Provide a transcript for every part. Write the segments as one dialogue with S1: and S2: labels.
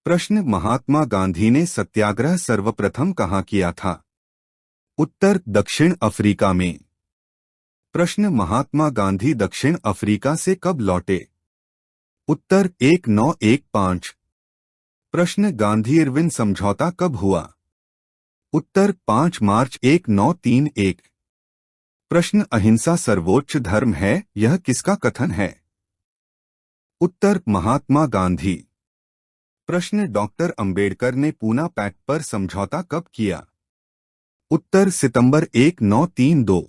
S1: प्रश्न, महात्मा गांधी ने सत्याग्रह सर्वप्रथम कहाँ किया था? उत्तर, दक्षिण अफ्रीका में। प्रश्न, महात्मा गांधी दक्षिण अफ्रीका से कब लौटे? उत्तर, 1915। प्रश्न, गांधी इरविन समझौता कब हुआ? उत्तर, 5 मार्च 1931। प्रश्न, अहिंसा सर्वोच्च धर्म है, यह किसका कथन है? उत्तर, महात्मा गांधी। प्रश्न, डॉक्टर अंबेडकर ने पूना पैक्ट पर समझौता कब किया? उत्तर, सितंबर 1932।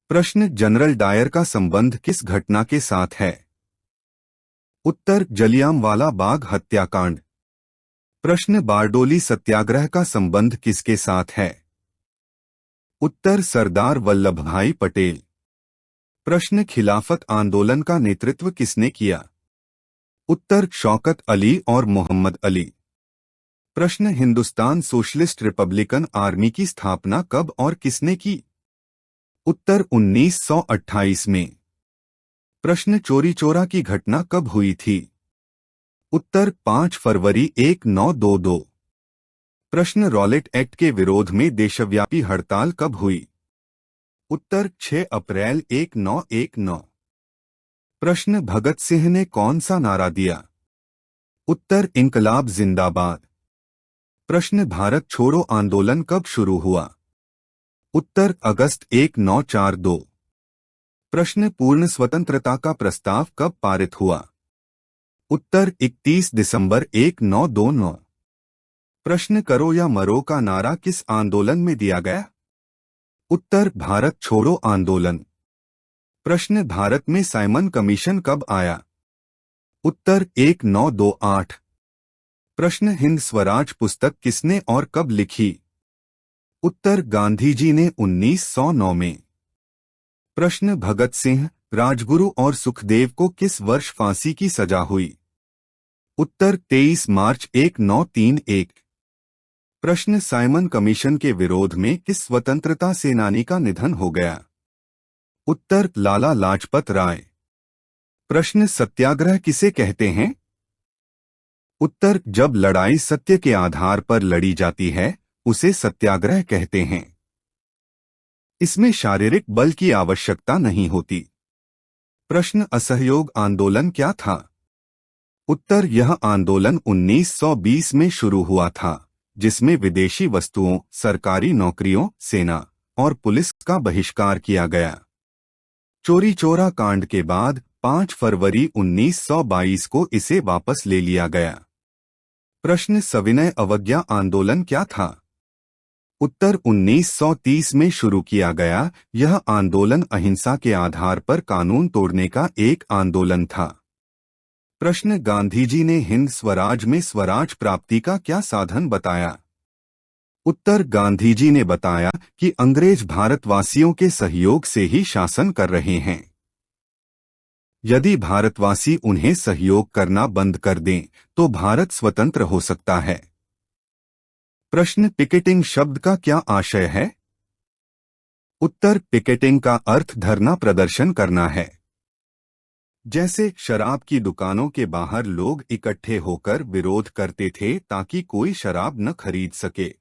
S1: प्रश्न, जनरल डायर का संबंध किस घटना के साथ है? उत्तर, जलियांवाला बाग हत्याकांड। प्रश्न, बारडोली सत्याग्रह का संबंध किसके साथ है? उत्तर, सरदार वल्लभभाई पटेल। प्रश्न, खिलाफत आंदोलन का नेतृत्व किसने किया? उत्तर, शौकत अली और मोहम्मद अली। प्रश्न, हिंदुस्तान सोशलिस्ट रिपब्लिकन आर्मी की स्थापना कब और किसने की? उत्तर, 1928 में। प्रश्न, चोरी चोरा की घटना कब हुई थी? उत्तर, 5 फरवरी 1922। प्रश्न, रॉलेट एक्ट के विरोध में देशव्यापी हड़ताल कब हुई? उत्तर, 6 अप्रैल 1919। प्रश्न, भगत सिंह ने कौन सा नारा दिया? उत्तर, इंकलाब जिंदाबाद। प्रश्न, भारत छोड़ो आंदोलन कब शुरू हुआ? उत्तर, अगस्त 1942। प्रश्न, पूर्ण स्वतंत्रता का प्रस्ताव कब पारित हुआ? उत्तर, 31 दिसंबर 1929। प्रश्न, करो या मरो का नारा किस आंदोलन में दिया गया? उत्तर, भारत छोड़ो आंदोलन। प्रश्न, भारत में साइमन कमीशन कब आया? उत्तर, 1928। प्रश्न, हिंद स्वराज पुस्तक किसने और कब लिखी? उत्तर, गांधी जी ने 1909 में। प्रश्न, भगत सिंह, राजगुरु और सुखदेव को किस वर्ष फांसी की सजा हुई? उत्तर, 23 मार्च 1931। प्रश्न, साइमन कमीशन के विरोध में किस स्वतंत्रता सेनानी का निधन हो गया? उत्तर, लाला लाजपत राय। प्रश्न, सत्याग्रह किसे कहते हैं? उत्तर, जब लड़ाई सत्य के आधार पर लड़ी जाती है उसे सत्याग्रह कहते हैं। इसमें शारीरिक बल की आवश्यकता नहीं होती। प्रश्न, असहयोग आंदोलन क्या था? उत्तर, यह आंदोलन 1920 में शुरू हुआ था, जिसमें विदेशी वस्तुओं, सरकारी नौकरियों, सेना और पुलिस का बहिष्कार किया गया। चोरी चोरा कांड के बाद 5 फरवरी 1922 को इसे वापस ले लिया गया। प्रश्न, सविनय अवज्ञा आंदोलन क्या था? उत्तर, 1930 में शुरू किया गया। यह आंदोलन अहिंसा के आधार पर कानून तोड़ने का एक आंदोलन था। प्रश्न, गांधी जी ने हिंद स्वराज में स्वराज प्राप्ति का क्या साधन बताया? उत्तर, गांधी जी ने बताया कि अंग्रेज भारतवासियों के सहयोग से ही शासन कर रहे हैं। यदि भारतवासी उन्हें सहयोग करना बंद कर दें तो भारत स्वतंत्र हो सकता है। प्रश्न, पिकेटिंग शब्द का क्या आशय है? उत्तर, पिकेटिंग का अर्थ धरना प्रदर्शन करना है। जैसे शराब की दुकानों के बाहर लोग इकट्ठे होकर विरोध करते थे ताकि कोई शराब न खरीद सके।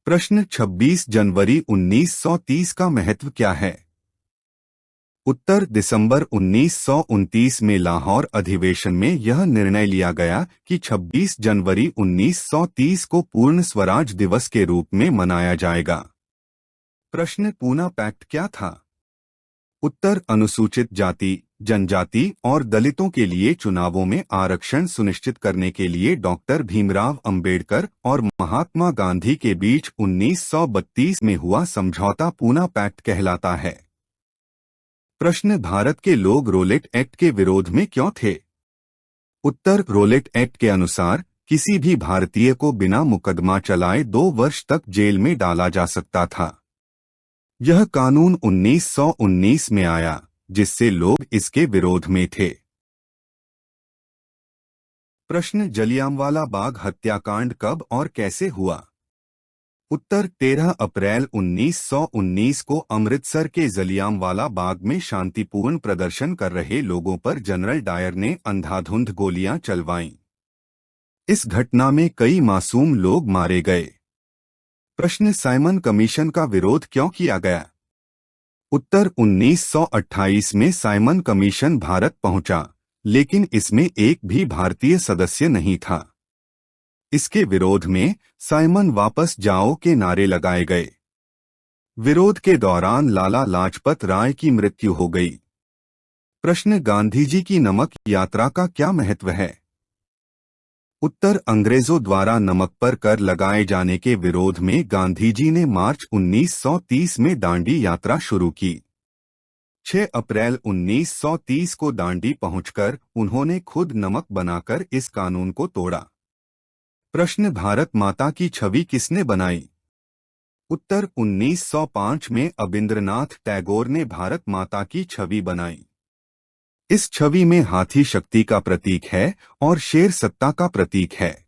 S1: प्रश्न, 26 जनवरी 1930 का महत्व क्या है? उत्तर, दिसंबर 1929 में लाहौर अधिवेशन में यह निर्णय लिया गया कि 26 जनवरी 1930 को पूर्ण स्वराज दिवस के रूप में मनाया जाएगा। प्रश्न, पूना पैक्ट क्या था? उत्तर, अनुसूचित जाति, जनजाति और दलितों के लिए चुनावों में आरक्षण सुनिश्चित करने के लिए डॉक्टर भीमराव अंबेडकर और महात्मा गांधी के बीच 1932 में हुआ समझौता पूना पैक्ट कहलाता है। प्रश्न, भारत के लोग रोलेट एक्ट के विरोध में क्यों थे? उत्तर, रोलेट एक्ट के अनुसार किसी भी भारतीय को बिना मुकदमा चलाए 2 वर्ष तक जेल में डाला जा सकता था। यह कानून 1919 में आया, जिससे लोग इसके विरोध में थे। प्रश्न, जलियांवाला बाग हत्याकांड कब और कैसे हुआ? उत्तर, 13 अप्रैल 1919 को अमृतसर के जलियांवाला बाग में शांतिपूर्ण प्रदर्शन कर रहे लोगों पर जनरल डायर ने अंधाधुंध गोलियां चलवाईं। इस घटना में कई मासूम लोग मारे गए। प्रश्न साइमन कमीशन का विरोध क्यों किया गया? उत्तर 1928 में साइमन कमीशन भारत पहुंचा, लेकिन इसमें एक भी भारतीय सदस्य नहीं था। इसके विरोध में साइमन वापस जाओ के नारे लगाए गए। विरोध के दौरान लाला लाजपत राय की मृत्यु हो गई। प्रश्न गांधी जी की नमक यात्रा का क्या महत्व है? उत्तर अंग्रेजों द्वारा नमक पर कर लगाए जाने के विरोध में गांधी जी ने मार्च 1930 में दांडी यात्रा शुरू की। 6 अप्रैल 1930 को दांडी पहुंचकर उन्होंने खुद नमक बनाकर इस कानून को तोड़ा। प्रश्न भारत माता की छवि किसने बनाई? उत्तर 1905 में अबिंद्रनाथ टैगोर ने भारत माता की छवि बनाई। इस छवि में हाथी शक्ति का प्रतीक है और शेर सत्ता का प्रतीक है।